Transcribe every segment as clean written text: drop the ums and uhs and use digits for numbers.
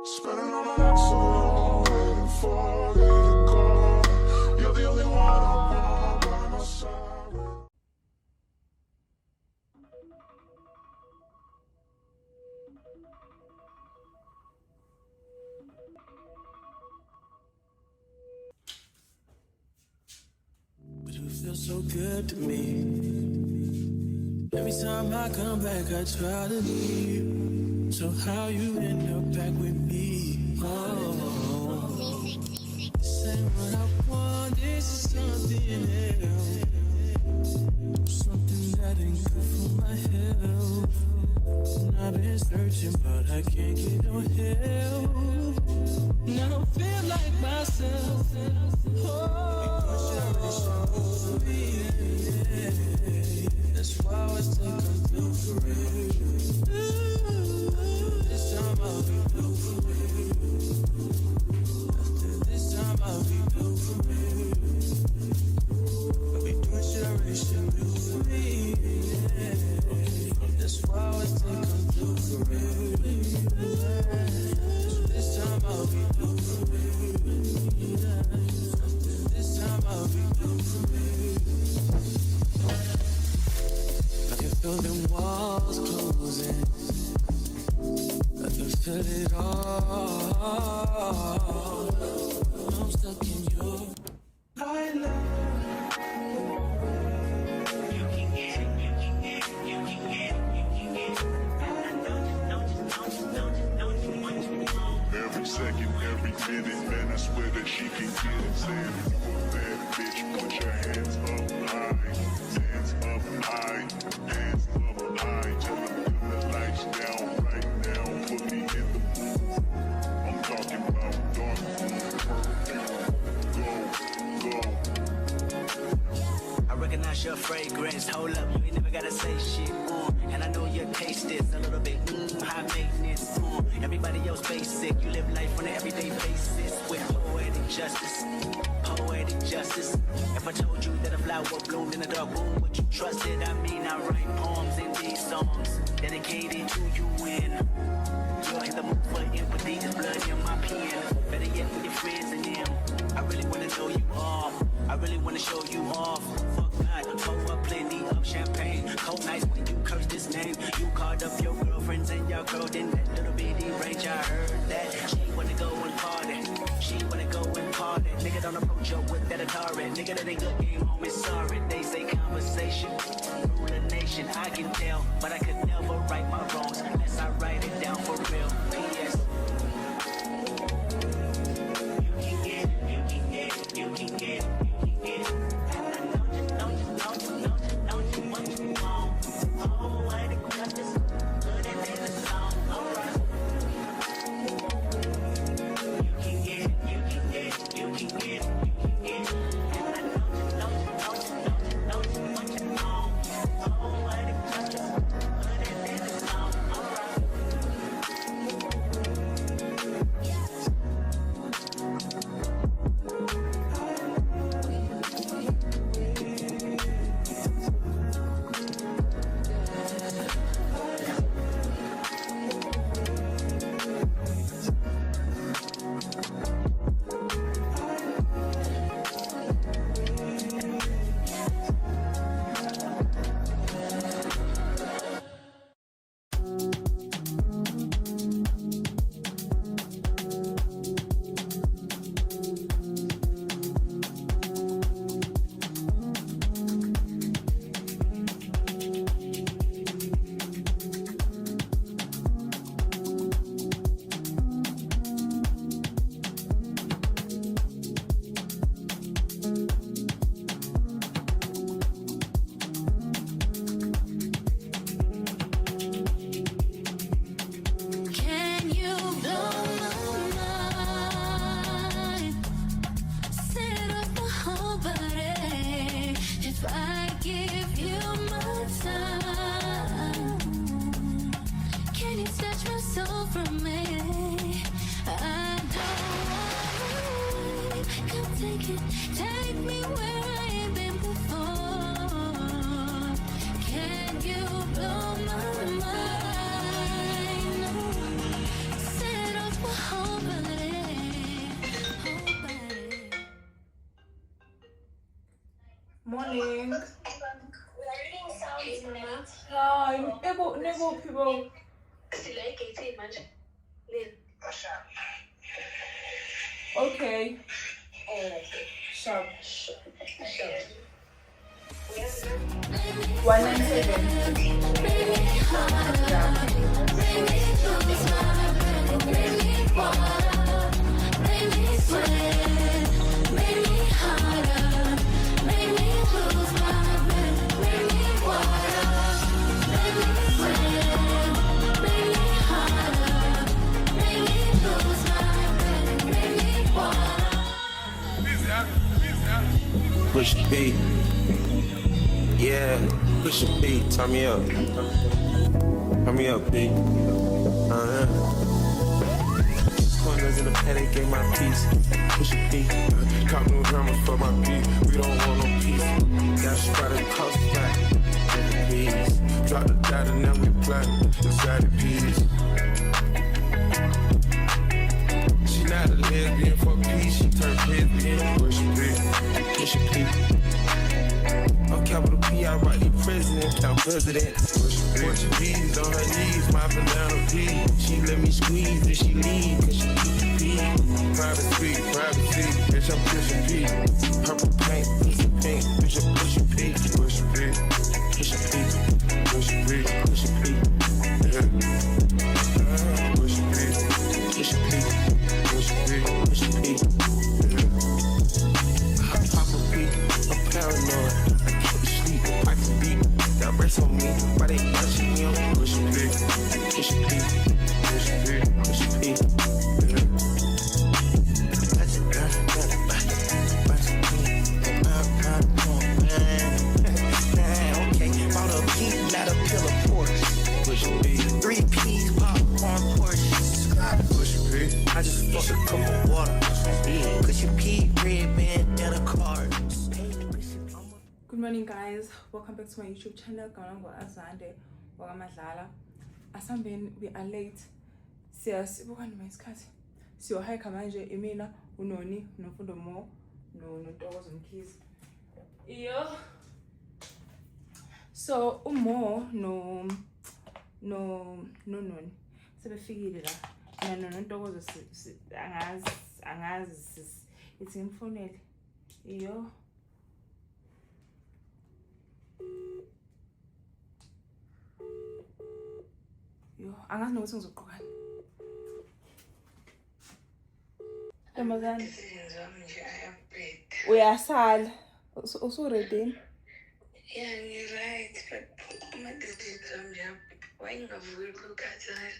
Spinning on an axle, waiting for you to go. You're the only one I want by my side. But you feel so good to me. Every time I come back, I try to leave. So how you end up back with me? Oh, this ain't what I want. This is something else. Something that ain't good for my health. And I've been searching, but I can't get no help. And I don't feel like myself. That's why I was thinking through for real. This time I'll be through for real. After this time I'll be through for real. I'll be doing shit I really shouldn't do for me. That's why I was thinking through for real. This time I'll be through for real. After this time I'll be through for real. I can feel them walls closing. I can feel it all. I'm stuck in your island. Every second, every minute, man, I swear that she can get it. Saying you a bad bitch, put your hands up high, hands up high, hands up high. Tell them dim the lights down right now, put me in the mood. I'm talking about dark moon, purple, go. I recognize your fragrance, hold up, you ain't never gotta say shit, and I know your taste is a little bit, high maintenance, everybody else basic, you live life on an everyday basis, with poetic justice, poetic justice. If I told you that a flower bloomed in a dark room, would you trust it? I mean, I write poems in these songs, dedicated to you when you'll hit the move for empathy, there's blood in my pen, better yet with your friends and them, I really wanna know you all, I really wanna show you off. Fuck God, pour up plenty of champagne. Cold nights when you curse this name. You called up your girlfriends and your girl in that little bitty range. I heard that she wanna go and party. She wanna go and party. Nigga don't approach her with that Atari. Nigga that ain't good game home is sorry. They say conversation, rule a nation. I can tell, but I could never right my wrongs unless I write it down for real. P.S. You can get, you can get, you can get. Take me where I ain't been before. Can you blow my mind? Set off my heart. Morning. We are reading sounds, Mama. Hi, nego people. Sila ikete manje. Lil. Okay. Okay. Sharp. Sure. 197. Push B. Yeah, push B. Turn me up. Turn me up, B. Corners in the paddock, gave my piece. Push B. Cop new hammers for my beat. We don't want no peace. Got spread across the back. Peace. Drop the data, now we platinum. Inside the peas. She not a lesbian for peace. She turned lesbian. Push B. Push B. On capital P, I write the president, count president. Portuguese on her knees, my banana P. She let me squeeze and she leave, cause she keep the P. Privacy, bitch, I'm pushing P. Purple paint, piece of pink, bitch, I'm pushing P. Pushing P, pushing P, pushing P, pushing P. Yeah. Pushing P, pushing P, pushing P, pushing P. Yeah. Papa P, I'm paranoid. I can beat that rest on me. Why they watching me? I'm pushing P, pushing P, pushing P, pushing P. That's it, okay, bought a pink Caterpillar Porsche. Pushing P, 3 P's, popcorn Porsche. Pushing P, I just fucked a cup of water. Pushing P, red bandana card. Good morning, guys. Welcome back to my YouTube channel. Azande wakamadlala. Asambeni, we are late. Siyasibuka noma isikhathi. Siyohike manje imina, uNoni, noMfundo Mo, noNtokozo Mkhize. Iyo. So uMo noNoni sebefikile la. noNtokozo angazi ithi ngimfonele. Iyo. Yo, angazi nokuthi ngizogqokani. Ntombazane. Uyasala. Usuready? Yeah, you're right, but my decisions I'm just why ngavuki ukukhathala.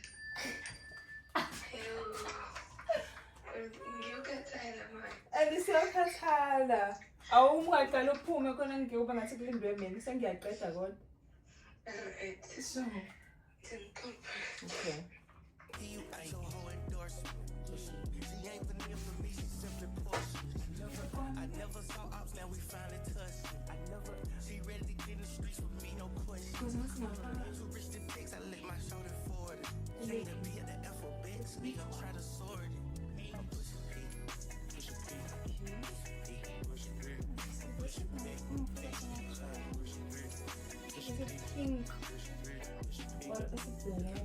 Ngiyokhathala manje. Andisiyakhathala. Awungaqala uphume khona ngiyoba ngathi kulindwe mina sengiyaqeda kodwa. Alright. So, okay. I never saw ops, now we finally touched. I never, she ready to get in the streets with me, no question. Too rich to takes, I let my shoulder forward. Say the P at the alphabet, we gon' try to sort it. I'm pushing P, pushing P, pushing P, pushing P, Is it pink? Or is it black?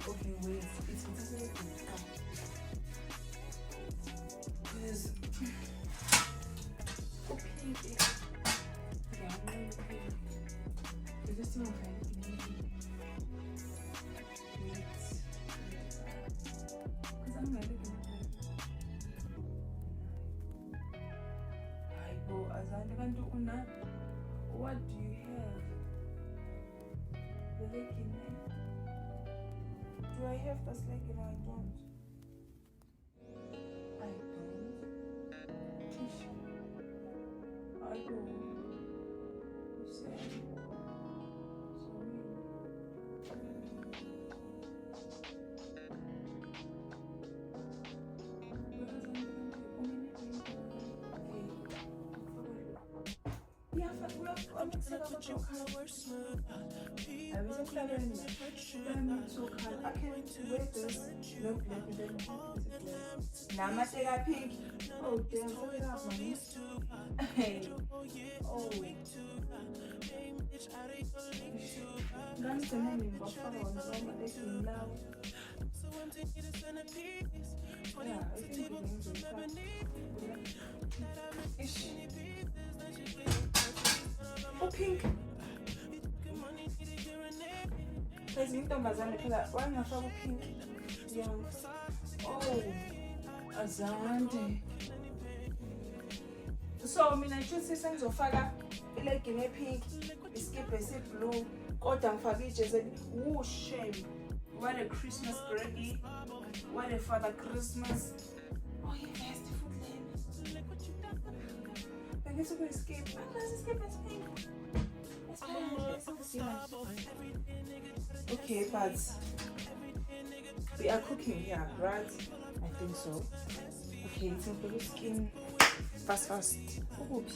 Okay, wait. It's possible to come. Because oh, pink. Okay, I'm gonna look pink. Is this still okay? Wait. Because I'm not looking at it. Aibo, Azande kanti una. What do you have? The legging, do I have this legging or I don't? I don't. T-shirt. I don't. You say. Sorry. Yeah, but we're emhlabeni la. I'm so cold. I can't wear this. No black and then Namateka pink. Oh damn, look it up, man. Hey. Oh. Guns and hanging buffalo on the road, they can love. Yeah, I think it means Ish. Oh, pink. There's intombazane phela wangafaka upink. Yeah. Oh. Azande. So mina ngithi sengizofaka ilegging epink, iskipa esiblue, kodwa ngifaka ijezi. Oh shame. What a Christmas greggy. What a Father Christmas. Oh, you nasty footland. I guess we're going to skip. Oh, let's skip this pink. Okay, but we are cooking here, right? I think so. Okay, so the skin fast. Oops.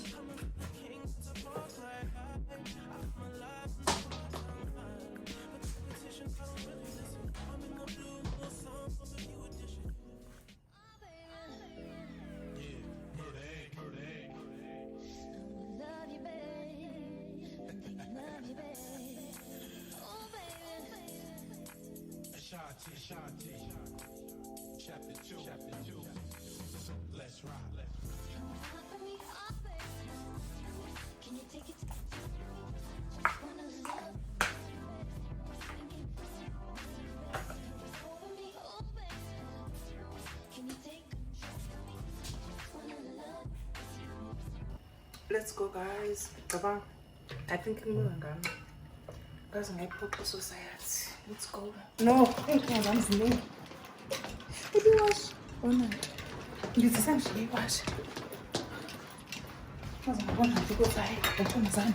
Shanti, chapter 2. Let's rock. Can you take it? Let's go, guys. Baba, I think I'm going to guys, my purple society. Let's go. No, I'm sleeping. What do you wash? Oh no. This is actually wash. I'm going to go buy the Amazon.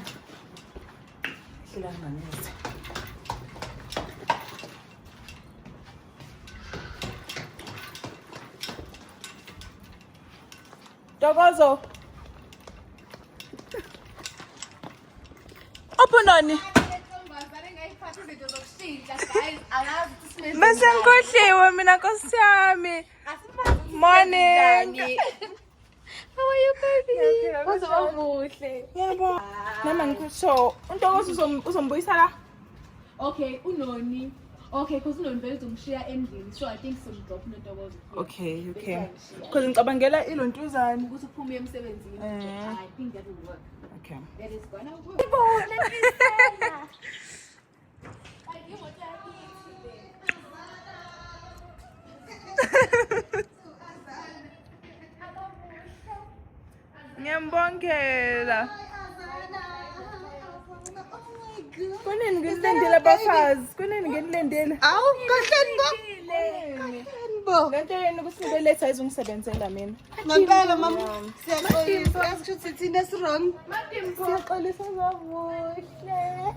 Dogozo. Open on it. Masenkoshiwe mina Nkosi yami. Morning. How are you, baby? Uzomuhle. Yebo. Nama ngisho uNtokozo uzombuyisa la. Okay, unoni. Okay, because unoni vele uzomshiya endlini. So I think somdrop noNtokozo. Okay. Because ngicabangela ilontuzana. Ukuthi uphume emsebenzini. I think that will work. Okay. That is gonna work. Ngiyambongela. Kunini ngilendele abafazi? Kunini ngilendele? Awu kahleni bo. Lento yena kusibeletha izongisebenzela mina. Ngempela mama. Siyaxolisa. Yasikuthi thina wrong. Siyaxolisa kabuhle.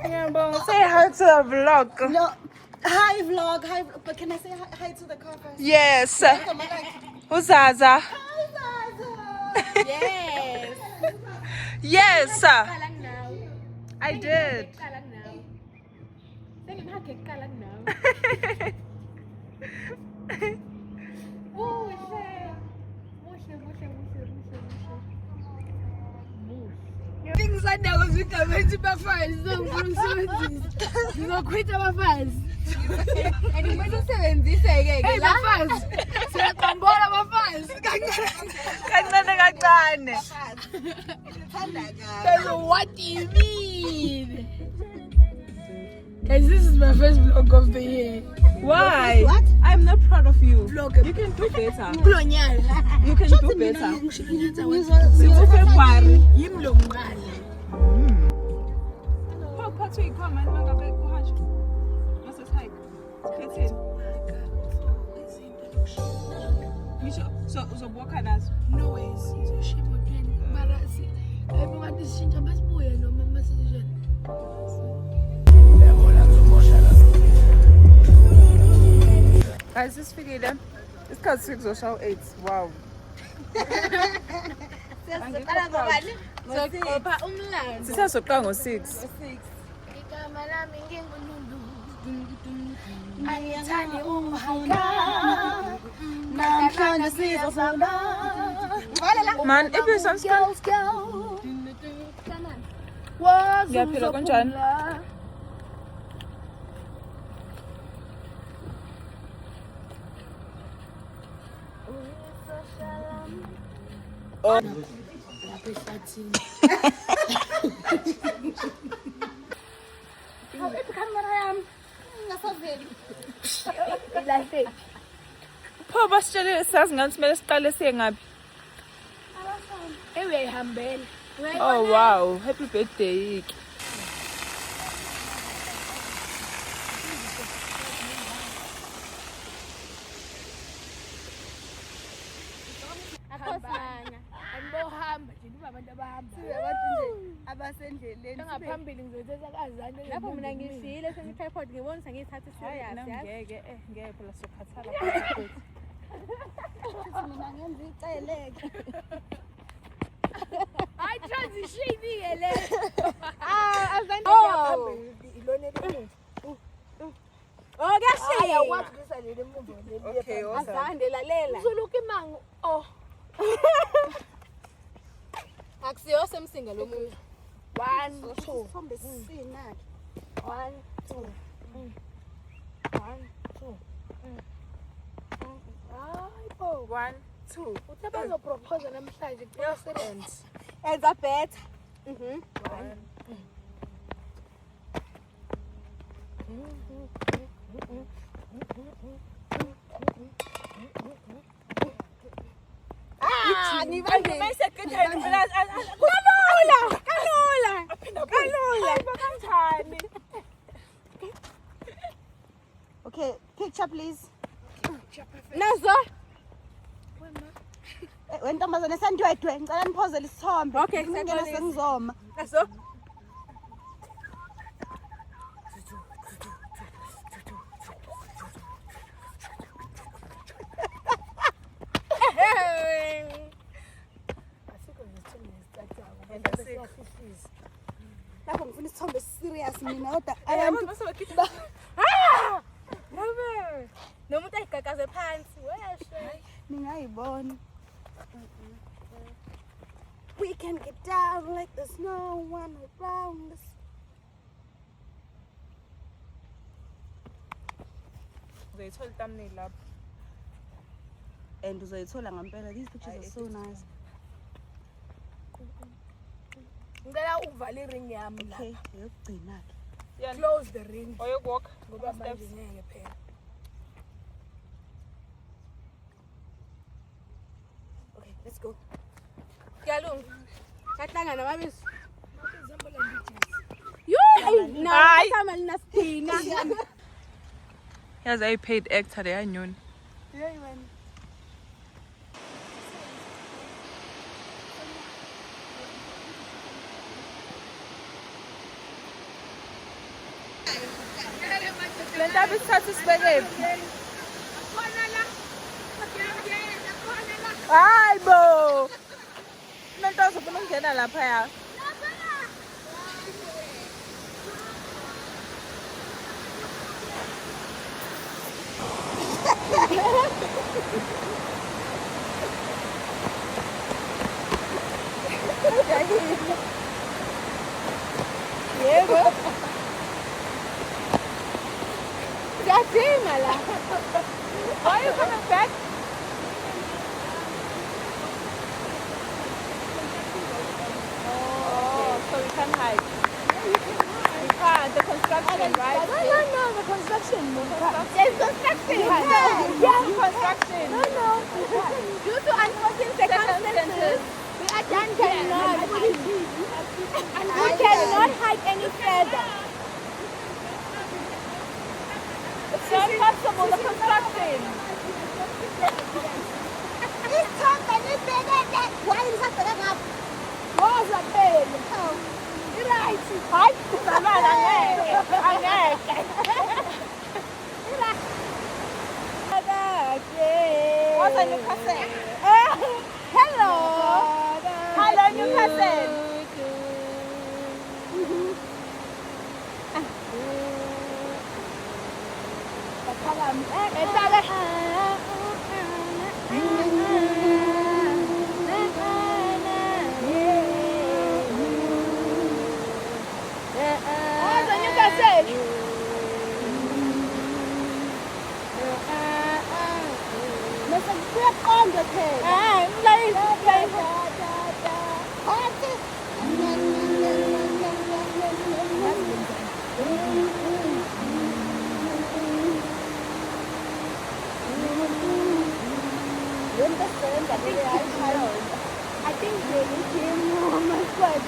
Ngiyabonga. Say hi to the vlog. No. Hi vlog. Hi, but can I say hi to the car first? Yes. Uzaza. Hi Zaza. Yes. Yes. Kalang now. I did. Kalang now. Then you have kalang now. Oh, Things like that was with the bafazi. Ngizokhwita abafazi. and you must usebenzise ke la. Abafazi. Siyaqombola abafazi. Kancane kancane. So what do you mean? Guys, this is my first vlog of the year. Why? What? I'm not proud of you. Vlog. You can do better. Kulonyala. You can do better. Sibufe kwari. Yimlo mncane. Uphathwe ikhoma manje mangabe kuhanjwe. Mase type. Khetheni. Ngisho so uzobokha nazo. No ways. So shame on plan. Barasi. Everyone is change amasibuye noma message. Guys, sifikile. Isikhathi sikuzoshawa 8. Wow. Soqala umlando. Sisazoqala ngo 6. Igama igama lami ngingulundu angithandi umhanga namhlanje sizofunda Man, ibizwa girls Ngiyaphila kanjani? Pho basitshele sazi ngathi kumele siqale siye ngaphi? uyayihambela Oh wow, happy birthday. akhosana andibohamba nje niba abantu abahamba abantu nje abasendleleni engaphambili ngizothetha kazane lapho mina ngishile sengiphephod ngibonisa ngiyithatha serious Ngeke ngeke phela sokhathala futhi. mina ngenza iceleke hayi transition-ke le azange ilona elimuntu kuyashiya awukwazi ukuyisa leli emuva Okay, awesome. azande lalela uzuluka imango akusiyo semsinga lo muntu 1 2 sombe sina 1 2 1 2 hayi bo 1 2 uthe bazopropose namhlanje kusebenzi enza better okay picture please nazo wentombazane sandwedwe ngicela niphozele isithombe Okay, ngingena siyaxolisa. sengizoma nazo lapho ngifuna isithombe serious mina kodwa abantu nomuntu ayigagaze phansi weshe ningayibona we can get down like there's no one around us. Uzoyithola thumbnail lapho. And uzoyithola ngempela these pictures are so nice. ngicela uvala iring yami la Okay yokugcina ke close the ring Oyokuwalk ngoba manje ngeke phela okay let's go kuyalunga kahlanga namabizo Hayi. kama linasidina Yazi paid actor le anyoni. yeah man Lenta bisithatha isibekephi. Hayibo. Umuntu ozofuna ukungena lapha ya. yebo siyadinga la Why are you coming back? Oh, so we can hide. We can't. The construction, right? no the construction there's construction Construction. due to unforeseen circumstances we are done cannot and we cannot hide any further. It's not possible. The construction. isithombe nibhekele why nisabheka ngapha woza phela right Hayi, uzalwana angeke. Angeke. What's a Newcastle? hello Hello, Newcastle. I think they came home as well.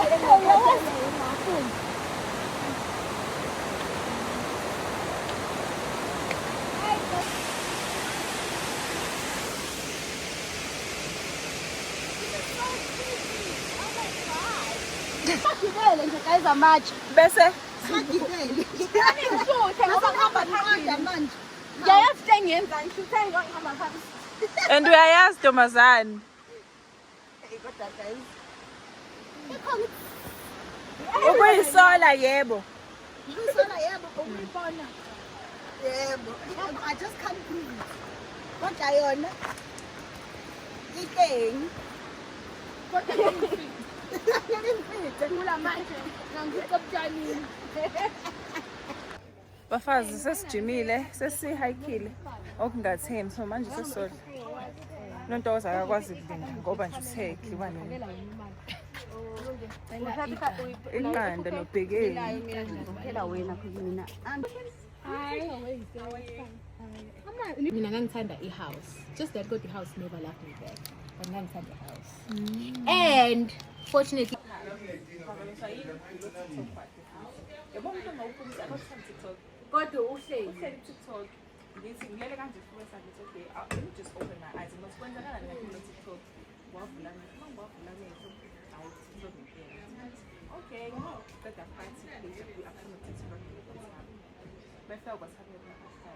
Bese and uyayazi Ntombazane ukuyisola yebo. I just can't prove it. Kodwa yona ikeng. Bafazi sesijimile sesihayikile okungathembi so manje sesisodwa. Nontoza akakwazi kulinda ngoba nje uthe kudliwa nini. Iqanda nobhekeni. Phela wena mina. Mina ngangithanda i-house. Just that got the house never loved me back. But ngangithanda i-house. And fortunately kodwa uhleli TikTok ngithi ngilele kanje futhi sathi okay let me just open my eyes ngoba sikwenzakala ngakho TikTok wavula nethu awu ngizobheka okay qeda phansi basically afuna TikTok befika kwasabe after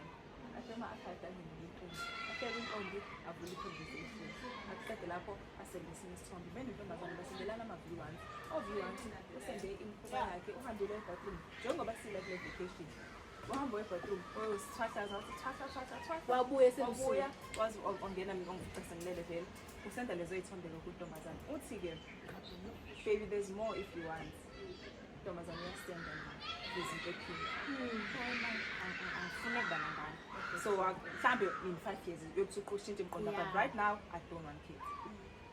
afema after that ngiyinto after inqondo avula conversation akuqede lapho asebenzisa isithombe bene Ntombazane basendelana ama-viewers o-viewers usende imfuba yakhe uhambile e-bathroom njengoba sila kule vacation wahamba e-bathroom wabuya wazi ongena ongicasengilele vele usenda lezo y'thombe lokuntombazane uthi-ke baby there's more if you want Ntombazane uyasenda ngezinto ephile angifune kuba nangane so mhlambe in 5 years yokuthi uqushintshe imqondo but right now I don't want kids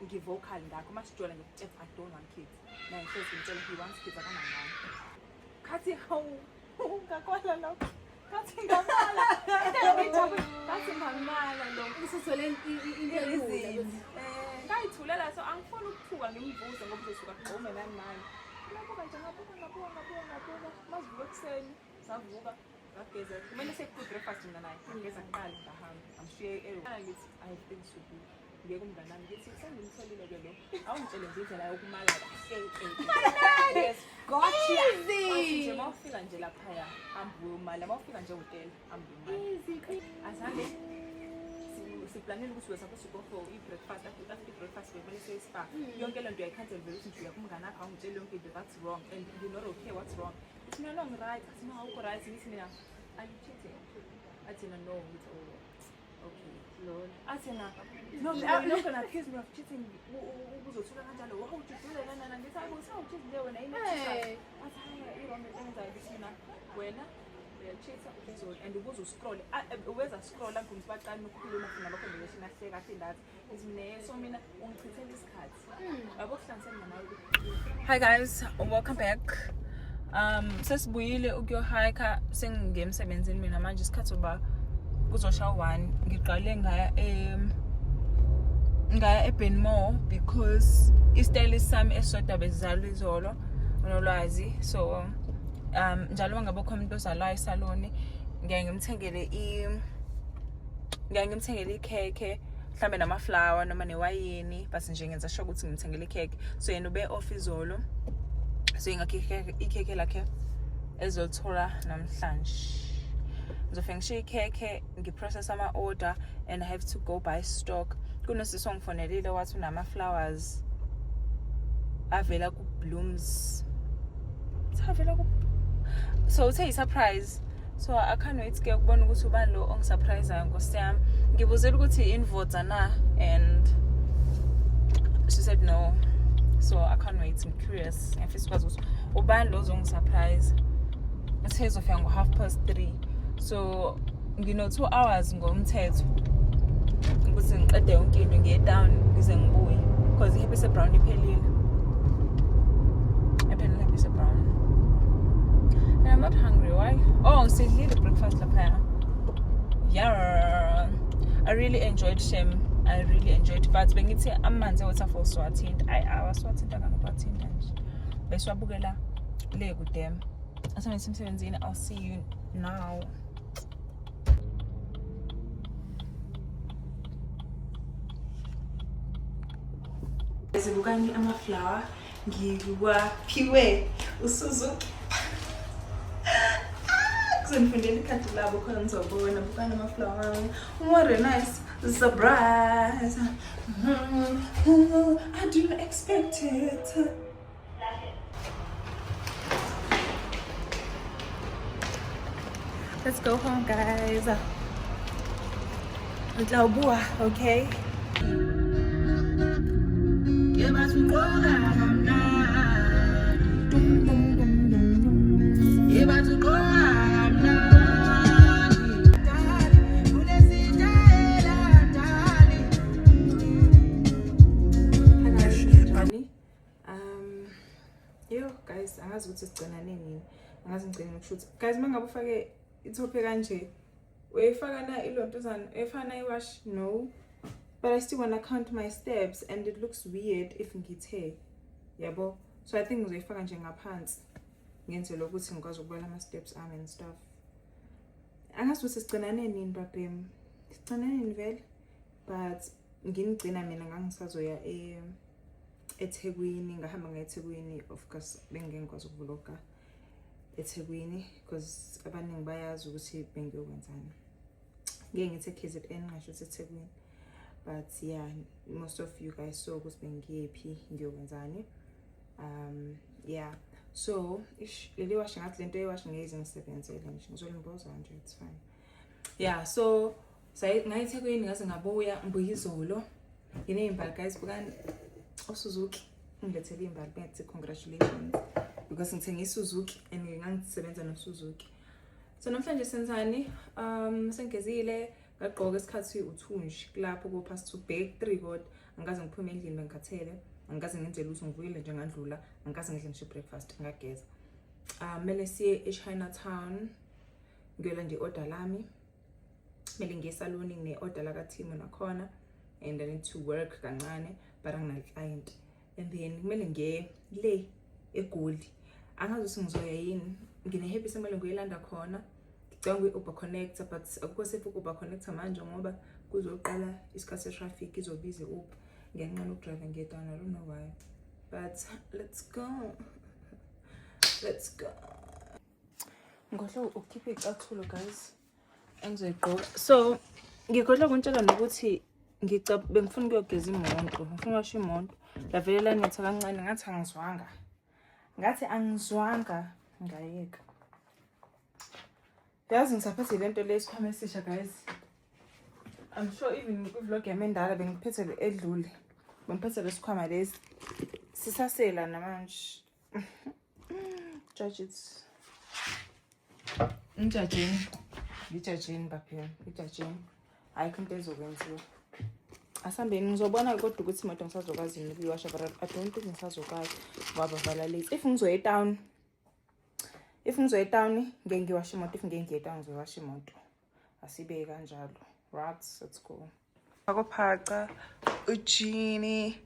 ngivocal ngakho masijola ngithi I don't want kids naye ngihlezi ngitshela he wants kids akanangane khathi hawu ungakwala lokho kathi ngamala kathi ngamala lokho usithole into ngayithulela so angifuni ukuthuka ngimvuze ngoba uzosuka gqome nani lapho kanje ngabuka masivuka ekuseni savuka ngageza kumele sekuthi breakfast mina naye ngageza kuqala ngahamba ngishiye ngithi I have things to do ngeke umngane nami ngithi sengimtholile ke lo awungitshele nje indlela yokumala kahle gotcha nje mawufika nje lapha hambuye umali mawufika nje hotel hambuye imali azange siplanele ukuthi wesapho go for i-breakfast after i-breakfast kumele sespa yonke lento uyayicancel vele ukuthi uya kumngane akho awungitshela yonke into that's wrong and you're not okay what's wrong it's no right athi no awukho right ngithi mina are you cheating athi no ngithi okay lol athi no you're not gonna accuse me of cheating uzothuka kanjalo wow ujidule nana ngithi ayibo sawucheat nje wena inathi athi i-wrong enzayo ukuthi mina wena cheater uzol and ubuzo scroll uweza scroll la ngumthi baqala ukukhuluma funa bakho nje nahleka athi ndathi izimine so mina ungichithela isikhathi yabo kuhlanganisana nawe. Hi guys, welcome back. Sesibuyile ukuyohike sengemsebenzini mina manje isikhathi uba kuzoshaya 1 ngiqale ngaya eBenmore because istyle sami esodwa bezalwa izolo unolwazi so njalo ngabe umuntu ozalwa esaloni ngiya ngimthengele ikheke mhlambe nama flower noma newayini base nje ngenza sure ukuthi ngimthengele ikheke so yena ube off izolo so ingakheke ikheke lakhe ezothola namhlanje ngizofika ngishiye ikheke ngiprocess ama order and I have to go buy stock kunosisi ongifonelile wathi unama flowers avela ku Blooms avela ku so it's a surprise So I can't wait ke ukubona ukuthi ubani lo ongisurprise Nkosi yami. Ngibuzela ukuthi invotes na, and she said no. So I can't wait. I'm curious. Ngifisa ukwazi ukuthi ubani lo ozongisurprise. It says of yango 3:30. So ngino 2 hours ngomthetho. Ukuthi ngiqede yonke into ngiye down ngize ngibuye because ihappy se brown iphelile. Ephelile happy se brown. And I'm not hungry. Why? Oh, so he the breakfast lapha. Yeah. I really enjoyed Shem. I really enjoyed it. But when it's a man's waterfall swatint, I was swatint nje. Beswabukela le good them. As I'm saying, I'll see you now. Zibukani amaflower ngiwaphiwe uSuzuki. Kuzonifundela ikhadi labo khona ngizobona bukani amaflower. What a nice surprise. I didn't expect it. Let's go home, guys. Okay? Yo guys, angazi ukuthi sigcinane nini. Angazi ngicela ukushoot. Guys, mangabe ufake ithope kanje, uyifaka na ilontozana, efana iwash? No. But I still want to count my steps and it looks weird if ngithe. Yabo. So I think ngizoyifaka nje ngaphansi. Ngenzela ukuthi ngikwazi ukubala ama steps ami and stuff. Angazi ukuthi sigcinane nini babhem. Sigcinane nini vele? But ngingigcina mina ngangisazoya eThekwini, ngahamba ngeThekwini, of course bengingekwazi ukuvloga eThekwini because abaningi bayazi ukuthi bengiyokwenzani. Ngeke ngithe KZN ngisho ukuthi eThekwini. But yeah, most of you guys saw ukuthi bengiyephi ngiyokwenzani. Yeah. So, leli wash ngathi lento ewash ngeze ngisebenzele nje. Ngizolimboza nje, it's fine. Yeah, so ngayiThekwini ngaze ngabuya ngibuya izolo. Nginezimbali guys bukani uSuzuki ngilethele imbali bethi congratulations because ngithenge iSuzuki and ngangisebenza noSuzuki. So namhlanje senzani sengezile ngagqoka isikhathi uthunji lapho ko past 2 bake 3 god angaze ngiphume endlini bengikhathele angaze ngenzele ukuthi ngivuyile nje ngandlula angaze ngidle nje breakfast ngageza. Mele siye eChinatown ngiyela nje order lami. Mele ngiye salon ngine order la kaThimo nakhona and I need to work kancane but angina client and then kumele ngiye le eGoli. Angazi ukuthi ngizoya yini. Ngine happy semele ngiyelanda khona. Ngicela Uber connector but akukho safe Uber connector manje ngoba kuzoqala isikhathi setraffic izobiza Uber. Ngiyanqana ukudrive ngiye down, I don't know why. But let's go. Let's go. Ngikhohlwe ukukhipha icathulo guys. Engizoyiqoka. So ngikhohlwe ukuntshela nokuthi bengifuna ukuyogeza imoto. Ngifuna ukusho imoto. Lavelela netha kancane ngathi angizwanga. Ngathi angizwanga ngayeka. Yazi ngisaphethe lento lesikhwama esisha guys. I'm sure even kuvlog yami endala bengiphethe edlule. Bengiphethe lesikhwama lesi. Sisasela namanje. Judge it. Ngijajeni baphela. Ngijajeni. Ayikho into ezokwenziwa. Asambeni ngizobona kodwa ukuthi imoto ngisazokwazi ukuyiwasha but I don't think ngisazokwazi ngoba vala late. If ngizoya town ngeke ngiwashe imoto, if ngeke ngiye town ngizoyawasha imoto. Asibe kanjalo. Right, let's go. Akophaca uJini.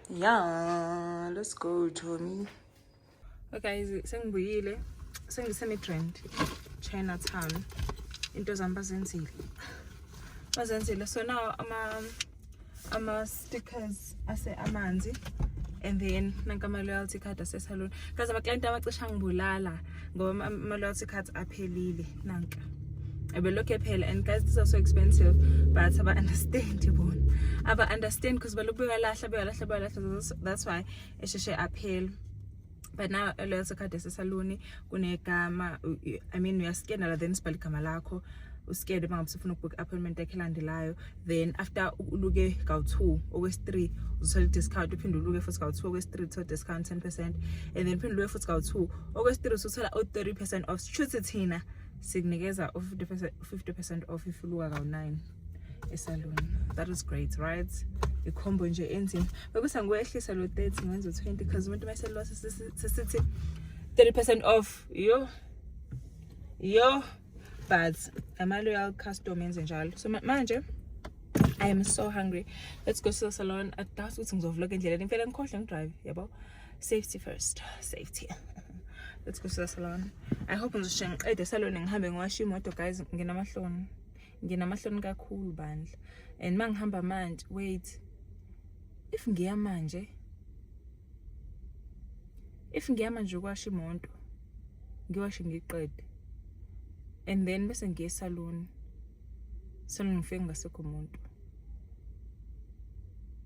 Yeah, let's go Tommy. Okay guys, sengibuyile. Sengisemidrand Chinatown. Into zami bazenzile. So now ama stickers ase amanzi and then nanka ama loyalty card ase salon. Guys, ama client abacisha ngibulala ngoba ama loyalty cards aphelile nanka. Abeloke phela and guys this is so expensive but aba understand yibona. Aba understand because balubeka lahla. That's why esheshe aphela. But now leyo card esesaluni kunegama, I mean uyaskena la then sibhala igama lakho. Uskede mangabe ufuna ukubook appointment yakhe elandelayo, then after uluke kawu2 okwesi3 uzothola discount, uphinde uluke futhi kawu2 okwesi3 uthola discount 10%, and then uphinde uluke futhi kawu2 okwesi3 usuthola 30% off. Chuthi thina sikunikeza 50% off if uluka kawu9 esalon. That is great, right? Ikhombo nje enzima. Bekusa ngwehlisa lo 30 ngenza 20 because umuntu mayeselwa sesithi 30% off. Yo. But I'm a loyal customer in njalo. So manje I am so hungry. Let's go to the salon. At that ukuthi ngizovlog endlela ngifela ngikhohle ngidrive, yabo. Safety first. Safety. Let's go to the salon. I hope ngizoshiya ngiqede salon ngihambe ngiwasha imoto guys. Nginamahloni kakhulu bandla. And mangihamba manje, wait. If ngiya manje ukwasha imoto, ngiwashe ngiqede. And then bese ngiye salon ngifike ngasekho umuntu,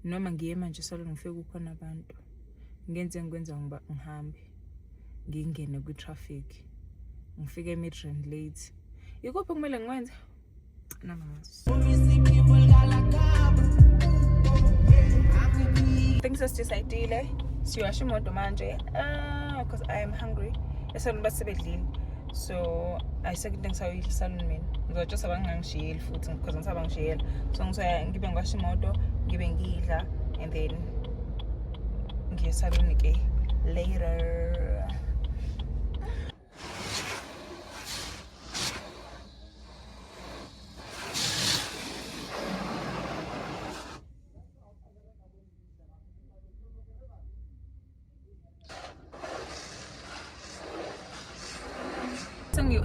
noma ngiye manje salon ngifike kukhona abantu, ngikwenza ngiba ngihambe ngingene ku traffic, ngifike Midrand late. Yikuphi kumele ngikwenze? Things just decided siwasha imoto manje because I am hungry. Esalon basebedlile. So I said things how you salon men. Because just abangangishiyeli futhi because ngisabangishiyela. So ngisoya ngibe ngiwasha imoto, ngibe ngidla, and then ngiye salon ke later.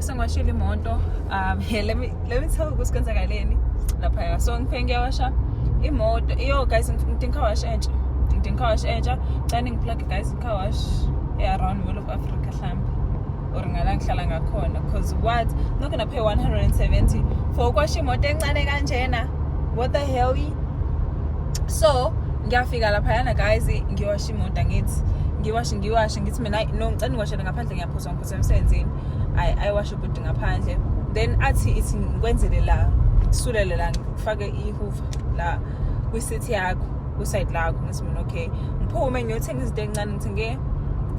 Sengwashela imoto. Let me tell you ukuthi kwenzakaleni lapha. So ngiphe ngiyawasha imoto. Yo guys, ngidinga wash entsha. Cani ngiplug guys car wash around Mall of Africa hlambi. Or ngala ngihlala ngakhona because what? I'm not gonna pay 170 for ukwasha imoto encane kanjena. What the hell? So ngiyafika lapha yana guys, ngiwasha imoto ngithi ngiwashe ngithi mina no ngicela ngiwashele ngaphandle ngiyaphuza emsebenzini. I wash ubudi ngaphandle, then athi ithi ngikwenzele la sulele la ngifake ihuva la kwi-city yakho ku-side lakho. Ngithi mina okay ngiphume ngiyothenga izinto encane, ngithenge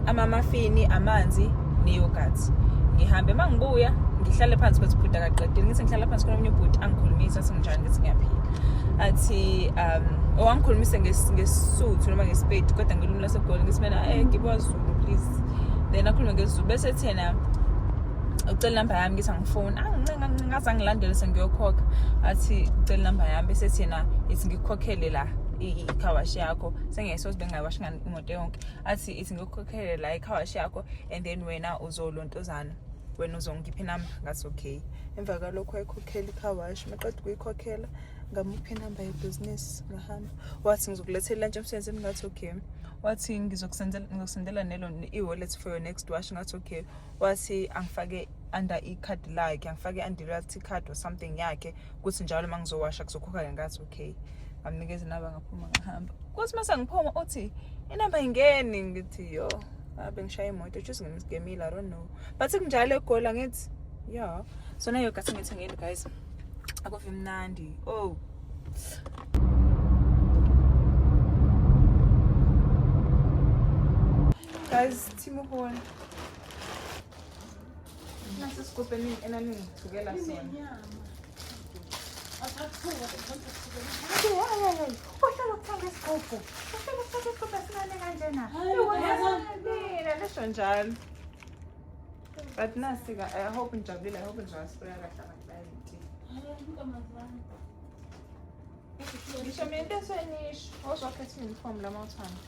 ama-muffin, amanzi ne-yogurt. Ngihambe mangibuya ngihlale phansi kwathi ubhuti akaqedile. Ngithi ngihlala phansi kunomunye ubhuti angikhulumisa singinjani ngithi ngiyaphila. Athi owangikhulumise ngesuthu noma ngesipedi kodwa ngilimi laseGoli. Ngithi mina ngibuka Zulu please. Then akhulume ngesiZulu bese thena ucela number yami ngithi angifoni. Ngaze ngilandele sengiyokhokha. Athi ucela number yami bese thina ithi ngikukhokhele la i-car yakho. Sengeso bengayiwashi imoto yonke. Athi ithi ngikukhokhele la i-car wash yakho and then wena uzolontozana. Wena uzongipha number. Ngathi okay. Emva kalokho ayikhokhela i-car wash. Maqeda ukuyikhokhela ngamuphi number ye-business ngahamba. Wathi ngizokulethela lunch emsebenzini. Ngathi okay. Wathi ngizokusendela nelo e-wallet for your next wash. Ngathi okay. Wathi angifake under i-card lakhe, angifake under loyalty card or something yakhe kuthi njalo mangizowasha kuzokhokha. Ngathi okay. Ngamnikeza inamba ngaphuma ngahamba. Kuthi mase ngiphuma uthi inamba ingeni. Ngithi yo bengishaya imoto just ngemile, I don't know. But kunjalo eGoli ngithi yeah. So nayo gathi ngithengile guys. Akuve mnandi. Oh. Guys, Timo Horn. Nasa skupeni enani tugela sona. But nasi I hope njabulile, I hope ngizospray kahle ngisho mina into eswenisho ozokhetha uniform la mawuthanda.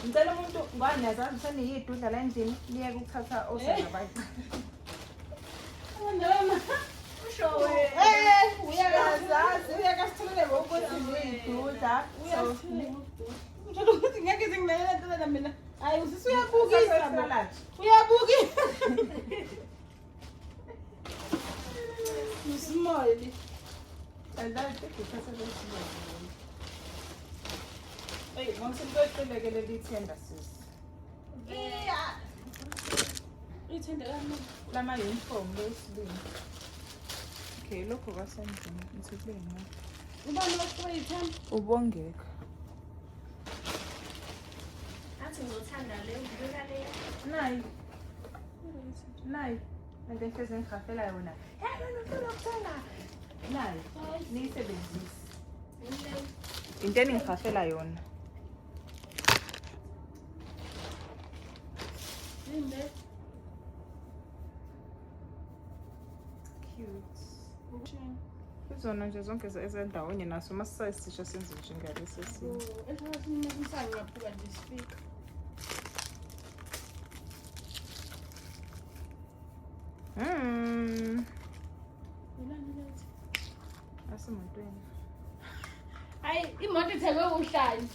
Ngicela umuntu ngani yazazi seniyidwa udlala endlini niye ukuthatha osengabantu. Uyakasitholele ukuthi ngiyidudla. Ngithola ukuthi ngeke ngingena nto mina. Hayi usisi uyabukisa malathi. Uyabukisa. Usmile. And I think it's a little small. Hey, once you go to the little tender, sis. Lama uniform, those things. Okay, look over something. It's a thing. Ubongeka. Nayi. Nayi. And then first ngihafela yona. Hey, no, ukuthenga. Nayi. Niyisebenzise. Into engihafela yona. Cute. Izona nje zonke ezendawonye naso masisayi sisho senze njengalesi esinye. Asemotweni. Hayi imoto ithekwe uhlali.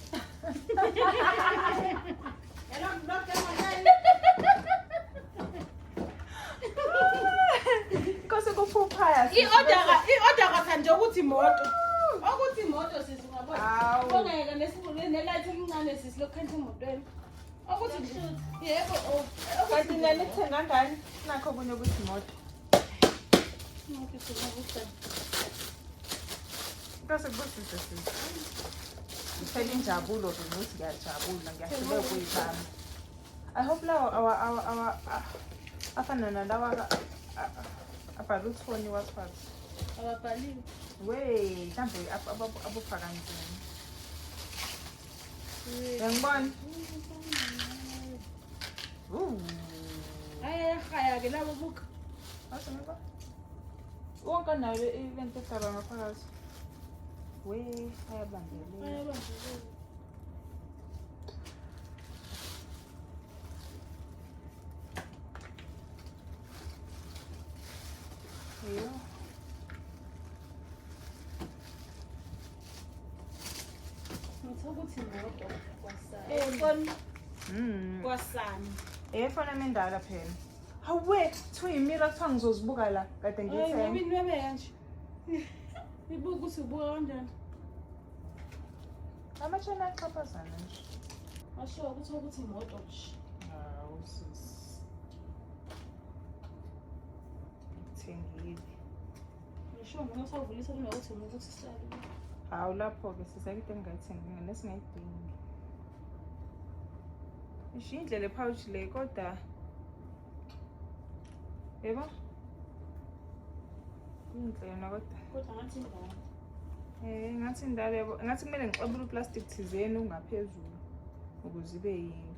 Kose kuphupha I-order kasanje ukuthi imoto. Ukuthi imoto sisi ungabona. Awu. Bongeke nesibule nelight elincane sisi lokhantsa emotweni. Ukuthi yebo Kanti nina nithenga ngani? Nakho kunye ukuthi imoto. imoto sikubuhlali. Kose kubusise sisi. Ngithela injabulo ukuthi ngiyajabula ngiyahlulela kuyibamba. I hope lawo our afana nalawa abaluthoni wasiphatha. Ababhaliwe. Wey, mhlambe abupha kanzima. Ngiyangibona. Haya ke labo buka. Awusenga. Wonke nayo event esaba ngaphakathi. Wey, ayabambelele. Yo. Ngithokuthi imoto kwasana. Kwasana. Efana mendala phela. Hawe, thuyimira kuthiwa ngizozibuka la kade ngithenga. Ngoba inwebe kanje. Ibuka ukuthi ubuka kanjani? Amashana axhaphazana nje. Asho ukuthi imoto nje. Hawu sis. Thengile. Ngisho noma usavulisa kunokuthi ukuthi sisale. Hawu lapho ke sisakade engayithenga nesingayidingi. Isho indlela pouch le kodwa yebo. Inhle yona Kodwa ngathi indaba. Ngathi indaba yabo ngathi kumele ngixobule uplastic thizeni ungaphezulu ukuze ibe yini.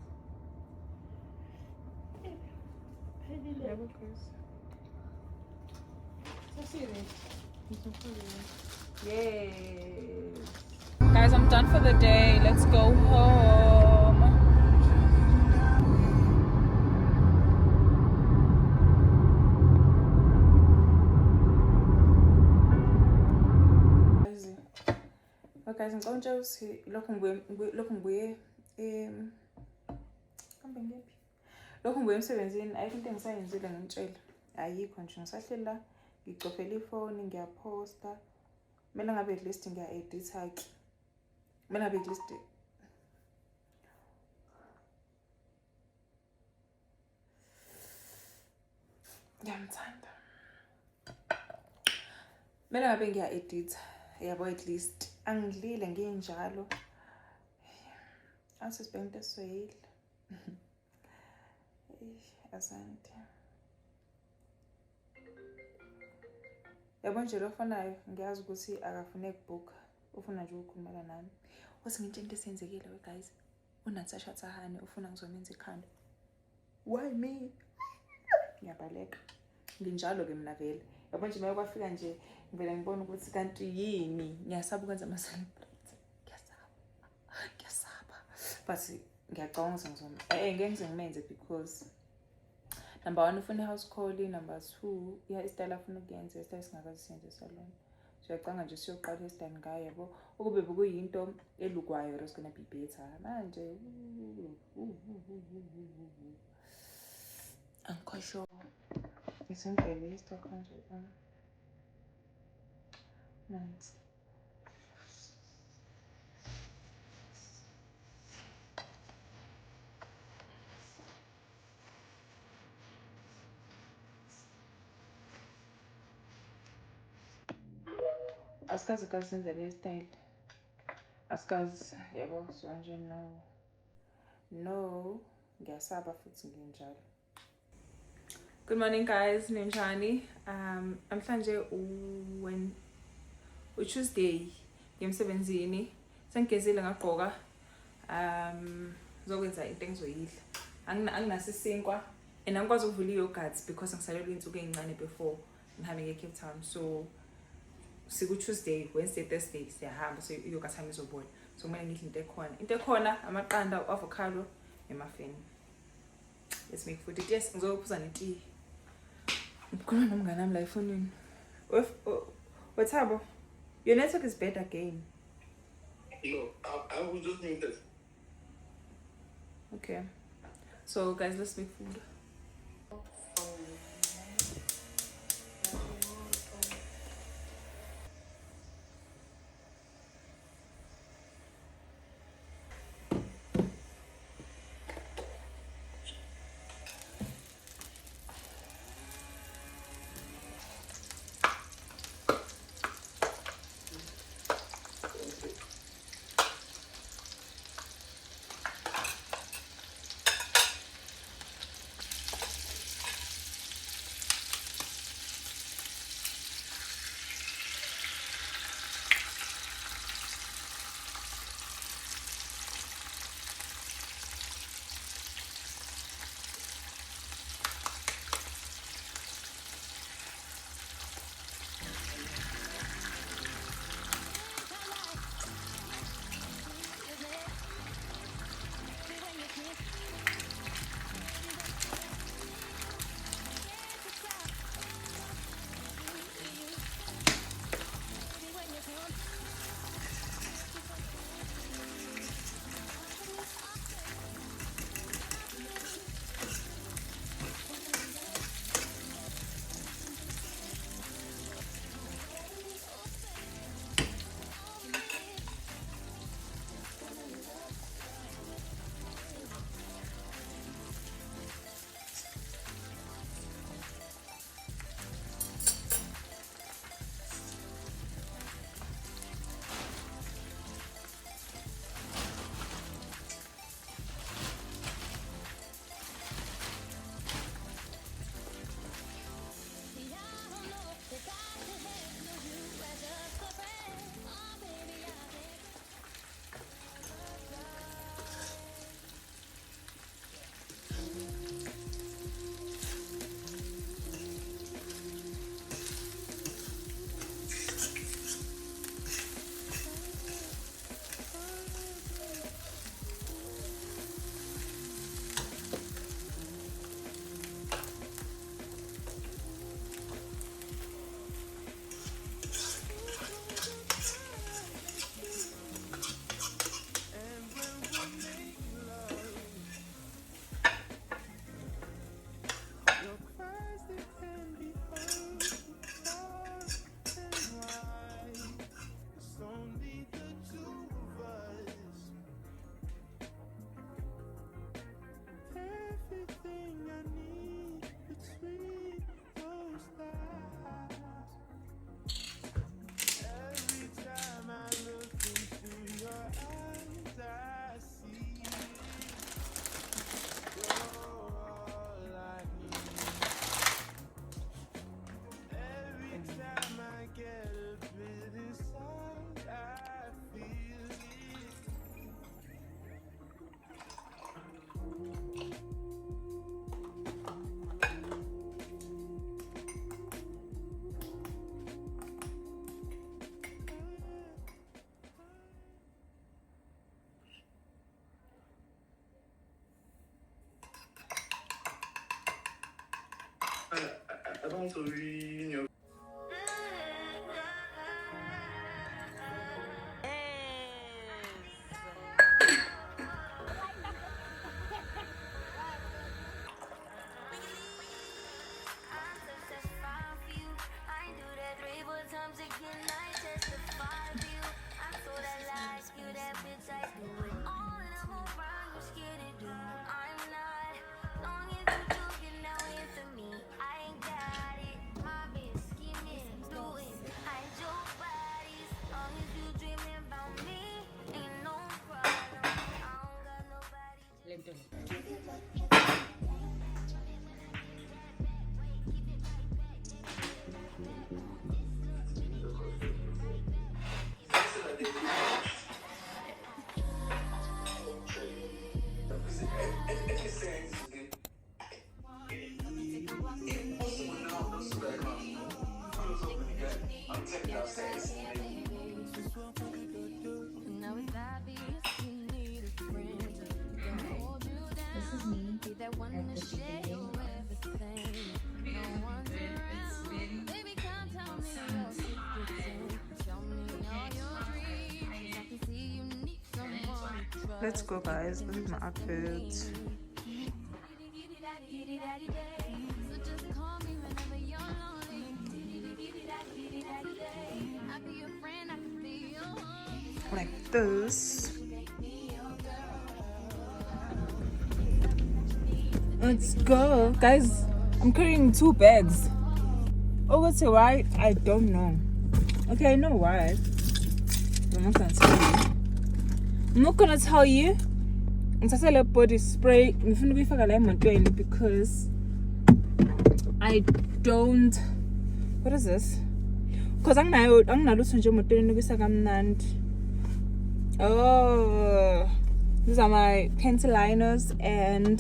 Phelile. Yebo Chris. Sasire. Yes. Guys, I'm done for the day. Let's go home. Guys, ngicabanga ukuthi lokho ngibuye kambe ngephi? Lokho ngibuye emsebenzini ayikho into engisayenzile ngintshela. Ayikho nje ngisahleli la ngicofela ifoni ngiyaposta. Mina ngabe at least ngiya-editha ke. Mina ngabe at least ngiyamthanda. Mina ngabe ngiya-editha yabo at least angidlile nginjalo. Asisibhente soyile. Asante. Yabo nje lofonayo ngiyazi ukuthi akafune ukubhuka ufuna nje ukukhuluma nami. Wathi nginto into esenzekile we guys. uNatasha Tsahane ufuna ngizomenza ikhanda. Why me? Ngiyabaleka. Nginjalo ke mina vele. Yabo nje mayekwafika nje ngivela ngibona ukuthi kanti yini ngiyasaba ukwenza ama celebrate. Ngiyasaba. But ngiyacabanga ukuthi ngeke ngize ngimenze because number 1 ufuna i-house call, number 2 istyle afuna ukuyenza istyle singakazi siyenze salon. So yacanga nje siyoqala istyle ngayo yabo ukube bekuyinto elukwayo it's gonna be better manje. I'm quite sure isn't really stuck on it. Nice. Asikazi kasenza le style. Asikazi yabo so nje no ngiyasaba futhi nginjalo. Good morning guys, ninjani? Namhlanje Tuesday ngemsebenzini. Sengigezile ngaqoka. Ngizokwenza into engizoyidla. Anginaso isinkwa and angikwazi ukuvula i-yogurt because ngisalelwe insuku ezincane before ngihambe nge-Cape Town. So siku Tuesday, Wednesday, Thursday siyahamba so i-yogurt yami izobola. So kumele ngidle into ekhona. Into ekhona amaqanda, avocado, nemuffin. Let's make food. Yes, ngizophuza netea. Ngikhuluma nomngane wami la efonini. Wethabo, your network is better again. No, I was just doing this. Okay. So guys, let's make food. I don't want to be, I do that 3-4 times again, I just Let's go, guys. This is my outfit. Like this. Let's go, guys. I'm carrying 2 bags. Oh, what's it? Why? I don't know. Okay, I know why. I'm not gonna tell you. I'm not gonna tell you. I'm just a body spray. I'm gonna be for because I don't. What is this? Because I'm not losing your motor. Oh, these are my pencil liners and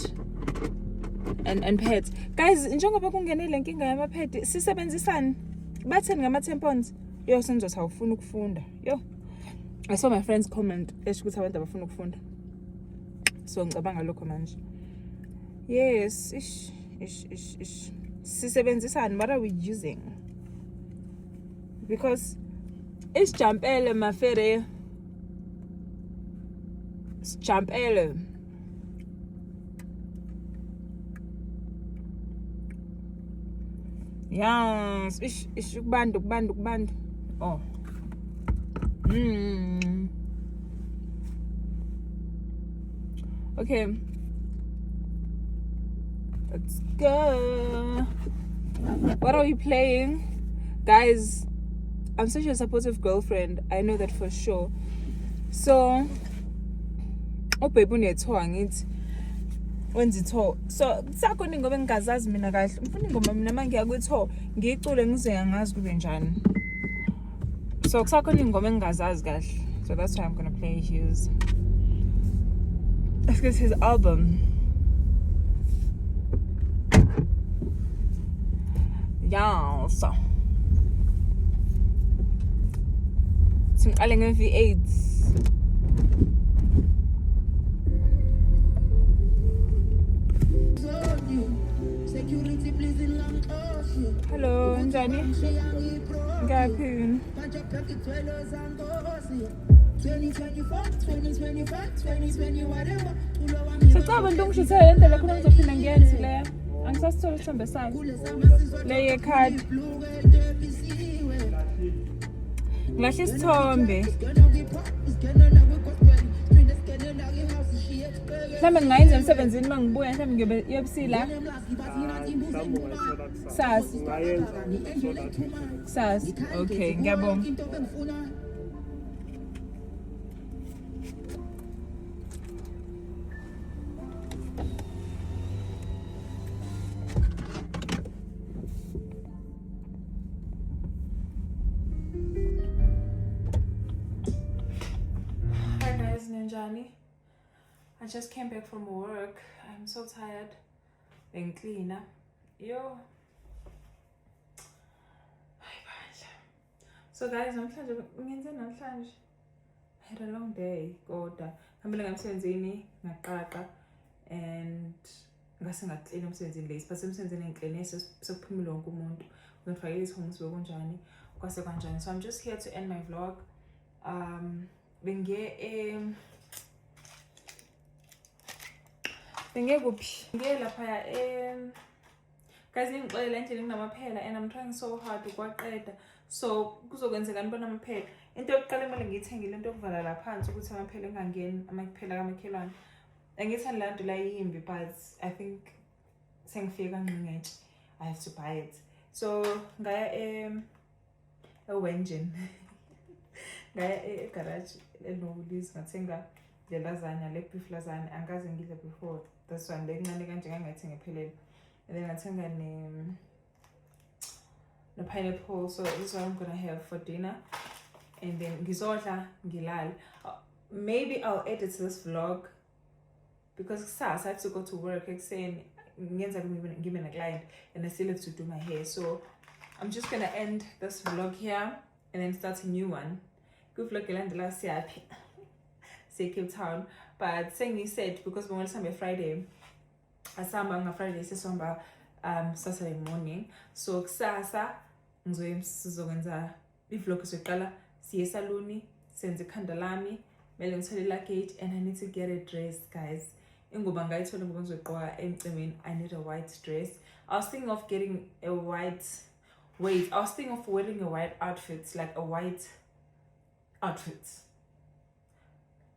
pads. Guys, njengoba kungenile inkinga yama pad, sisebenzisani. Batheni ngama tampons. Yo senzothi awufuna ukufunda. Yo. I saw my friends comment ukuthi abantu abafuna ukufunda. So ngicabanga lokho manje. Yes, ish. Sisebenzisani, what are we using? Because isijampele mafere. Isijampele. Yes, ish kubandu. Oh. Okay. Let's go. What are we playing? Guys, I'm such a supportive girlfriend. I know that for sure. So, baby unethoa wenza itho. So, sakho ningobe ngingazazi mina kahle. Ngifuna ingoma mina mangiya kwitho, ngicule ngize ngazi kube njani. So, kusakho ingoma engingazazi kahle. So that's why I'm gonna play his. This is his album. Yeah, so. Singaling V8. Hello, Njani. Ngaphi? Sicaba ngishithele lendlela khona ngizophinda ngiyenze le. Angisasithola isithombe sami. Le yekhadi. Ngilahla isithombe. Mhlawumbe ngingayenza emsebenzini uma ngibuya mhlawumbe ngiyobe yebusila. Sas. Okay, ngiyabonga. Hi guys, Ninjani. I just came back from work. I'm so tired and cleaner. Yo. So guys, I had a long day. Kodwa ngihambile ngamsebenzini ngaqaqa and ngase ngaclean umsebenzini late. But emsebenzini ngiclean sekuphumile wonke umuntu. Ngifakile isihongo sibe kanjani kwase kanjani. So I'm just here to end my vlog. Benge kuphi? Ngiye lapha guys ngixolele endlini nginamaphela and I'm trying so hard ukwaqeda. So kuzokwenzeka ngibona amaphela. Into yokuqala emele ngiyithengile into yokuvala la phansi ukuthi amaphela engangeni amaphela kamakhelwane. Angithandi la nto la yimbi but I think sengifike kanqingetshe. I have to buy it. So ngaya eWengen. Ngaya egarage eNobulis ngathenga le lasagna le beef lasagna angaze ngidle before. That's why lencane kanje ngangayithenga ephelele. And then ngathenga the pineapple. So this is what I'm gonna have for dinner. And then ngizodla ngilale. Maybe I'll edit this vlog because I have to go to work ekuseni ngenza ngibe na client and I still have to do my hair. So I'm just gonna end this vlog here and then start a new one. Good vlog elandela siyaphi. Say Cape Town. But saying you said because we're on Friday. Asamba on Friday sesomba Saturday morning. So kusasa ngizokwenza ivlog soqala siye saluni senze ikhanda lami kumele ngithole luggage and I need to get a dress, guys. Ingoba ngayithola ngoba ngizoqoka emcimbini. I need a white dress. I was thinking of getting a white I was thinking of wearing a white outfit, like a white outfit.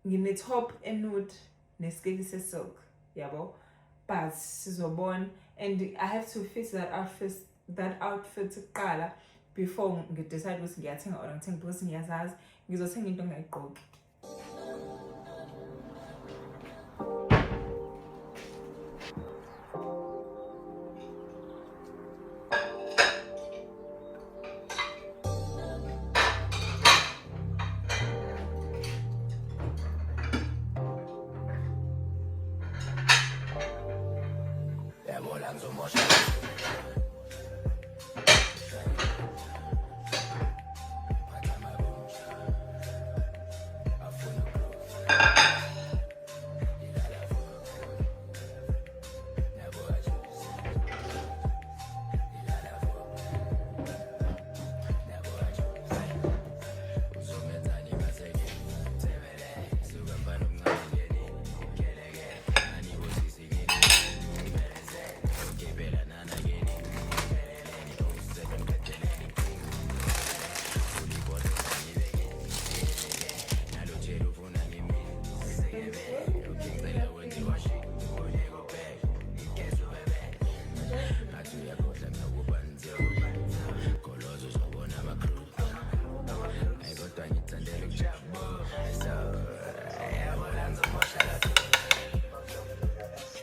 Ngine top nude nesiketi silk, yabo. But sizobona, and I have to fix that outfit kuqala before ngidecide ukuthi ngiyathenga or ngithenga, because ngiyazazi ngizothenga into engayigqoki.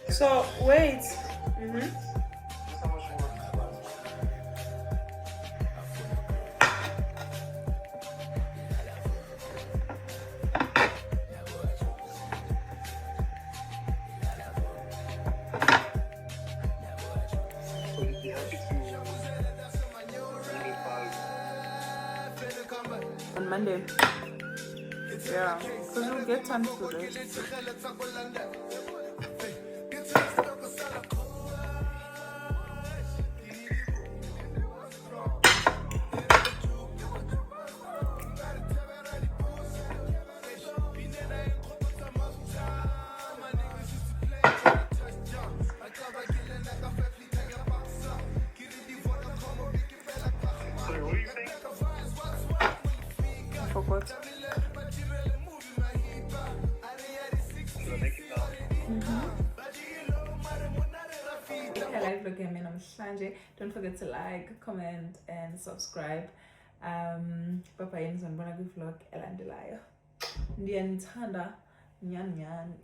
So wait. On Monday. Yeah, because we'll get time to rest. Don't forget to like, comment, and subscribe. Papa yenizonibona kwi-vlog elandelayo. Ndiyanithanda, nyan.